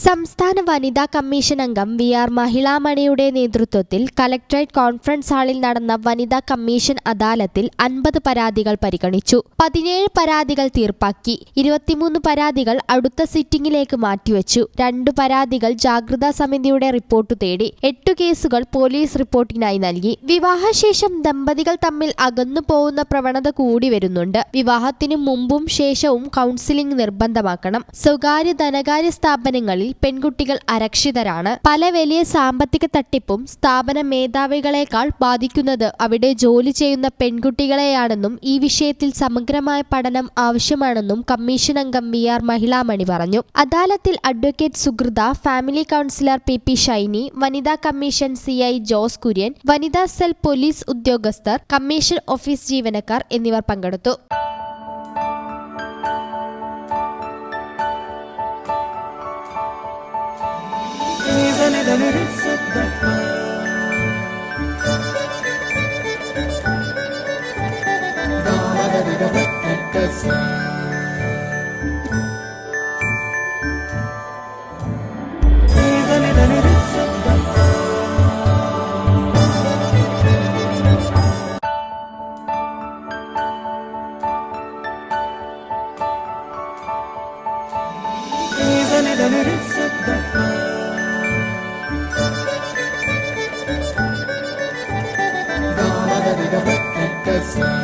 സംസ്ഥാന വനിതാ കമ്മീഷൻ അംഗം വി.ആർ. മഹിളാമണിയുടെ നേതൃത്വത്തിൽ കലക്ടറേറ്റ് കോൺഫറൻസ് ഹാളിൽ നടന്ന വനിതാ കമ്മീഷൻ അദാലത്തിൽ 50 പരാതികൾ പരിഗണിച്ചു. 17 പരാതികൾ തീർപ്പാക്കി. 23 പരാതികൾ അടുത്ത സിറ്റിംഗിലേക്ക് മാറ്റിവെച്ചു. 2 പരാതികൾ ജാഗ്രതാ സമിതിയുടെ റിപ്പോർട്ട് തേടി. 8 കേസുകൾ പോലീസ് റിപ്പോർട്ടിനായി നൽകി. വിവാഹശേഷം ദമ്പതികൾ തമ്മിൽ അകന്നു പോകുന്ന പ്രവണത കൂടി വരുന്നുണ്ട്. വിവാഹത്തിനു മുമ്പും ശേഷവും കൗൺസിലിംഗ് നിർബന്ധമാക്കണം. സ്വകാര്യ ധനകാര്യ സ്ഥാപനങ്ങളിൽ പെൺകുട്ടികൾ അരക്ഷിതരാണ്. പല വലിയ സാമ്പത്തിക തട്ടിപ്പും സ്ഥാപന മേധാവികളെക്കാൾ ബാധിക്കുന്നത് അവിടെ ജോലി ചെയ്യുന്ന പെൺകുട്ടികളെയാണെന്നും ഈ വിഷയത്തിൽ സമഗ്രമായ പഠനം ആവശ്യമാണെന്നും കമ്മീഷൻ അംഗം വി.ആർ. മഹിളാമണി പറഞ്ഞു. അദാലത്തിൽ അഡ്വക്കേറ്റ് സുഹൃത, ഫാമിലി കൗൺസിലർ പി. ഷൈനി, വനിതാ കമ്മീഷൻ CI ജോസ് കുര്യൻ, വനിതാ സെൽ പോലീസ് ഉദ്യോഗസ്ഥർ, കമ്മീഷൻ ഓഫീസ് ജീവനക്കാർ എന്നിവർ പങ്കെടുത്തു. Yes.